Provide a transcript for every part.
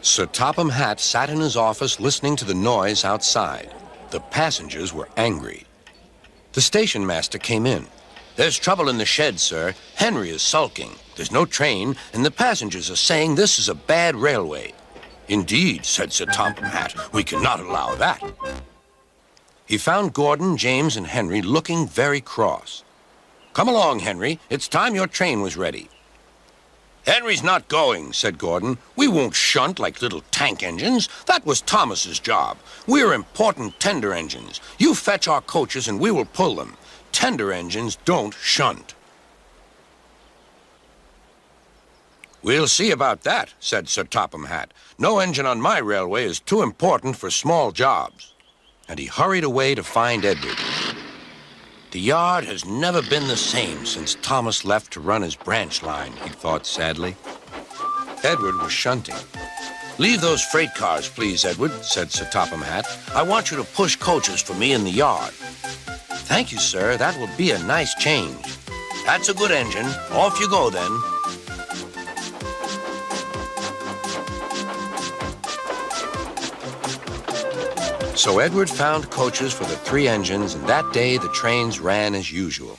Sir Topham Hatt sat in his office listening to the noise outside. The passengers were angry. The station master came in. "There's trouble in the shed, sir. Henry is sulking. There's no train, and the passengers are saying this is a bad railway." "Indeed," said Sir Topham Hatt, "we cannot allow that." He found Gordon, James, and Henry looking very cross. "Come along, Henry. It's time your train was ready." "Henry's not going," said Gordon. "We won't shunt like little tank engines. That was Thomas's job. We're important tender engines. You fetch our coaches and we will pull them. Tender engines don't shunt." "We'll see about that," said Sir Topham Hatt. "No engine on my railway is too important for small jobs." And he hurried away to find Edward. The yard has never been the same since Thomas left to run his branch line, he thought sadly. Edward was shunting. "Leave those freight cars, please, Edward," said Sir Topham Hatt. "I want you to push coaches for me in the yard." "Thank you, sir. That will be a nice change." "That's a good engine. Off you go, then." So Edward found coaches for the 3 engines, and that day the trains ran as usual.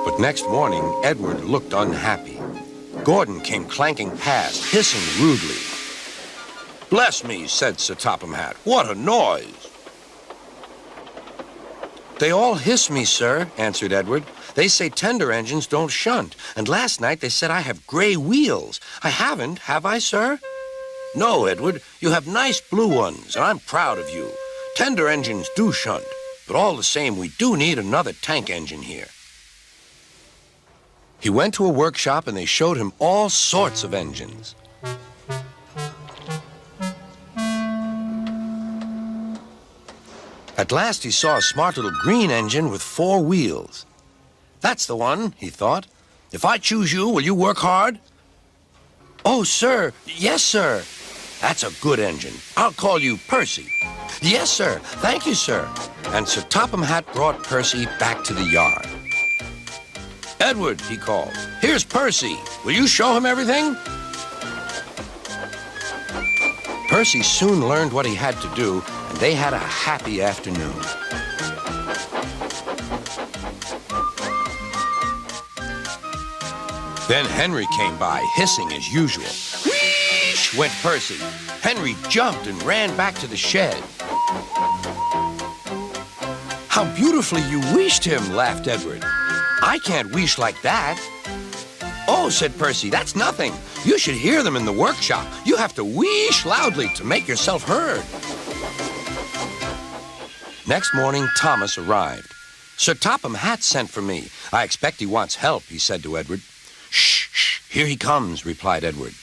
But next morning, Edward looked unhappy. Gordon came clanking past, hissing rudely. "Bless me," said Sir Topham Hatt. "What a noise!" "They all hiss me, sir," answered Edward. "They say tender engines don't shunt, and last night they said I have gray wheels. I haven't, have I, sir?" "No, Edward, you have nice blue ones, and I'm proud of you. Tender engines do shunt, but all the same, we do need another tank engine here." He went to a workshop, and they showed him all sorts of engines. At last he saw a smart little green engine with 4 wheels. "That's the one," he thought. "If I choose you, will you work hard?" "Oh, sir. Yes, sir." "That's a good engine. I'll call you Percy." "Yes, sir. Thank you, sir." And Sir Topham Hatt brought Percy back to the yard. "Edward," he called, "here's Percy. Will you show him everything?" Percy soon learned what he had to do, and they had a happy afternoon. Then Henry came by, hissing as usual. "Wheesh!" went Percy. Henry jumped and ran back to the shed. "How beautifully you wheeshed him," laughed Edward. "I can't wheesh like that." "Oh," said Percy, "that's nothing. You should hear them in the workshop. You have to wheesh loudly to make yourself heard." Next morning, Thomas arrived. "Sir Topham Hatt sent for me. I expect he wants help," he said to Edward. "Shh, shh, here he comes," replied Edward.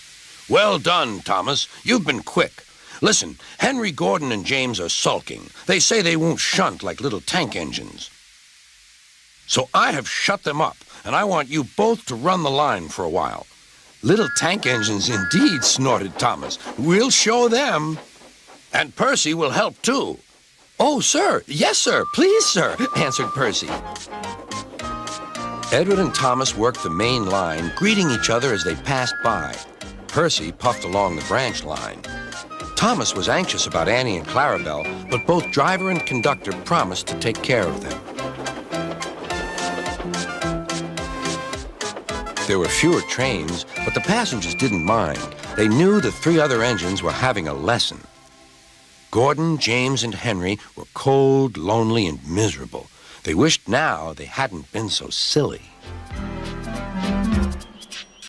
"Well done, Thomas. You've been quick. Listen, Henry, Gordon, and James are sulking. They say they won't shunt like little tank engines. So I have shut them up, and I want you both to run the line for a while." "Little tank engines indeed," snorted Thomas. "We'll show them." "And Percy will help too." "Oh, sir. Yes, sir. Please, sir," answered Percy. Edward and Thomas worked the main line, greeting each other as they passed by. Percy puffed along the branch line. Thomas was anxious about Annie and Clarabelle, but both driver and conductor promised to take care of them. There were fewer trains, but the passengers didn't mind. They knew the 3 other engines were having a lesson. Gordon, James, and Henry were cold, lonely, and miserable. They wished now they hadn't been so silly.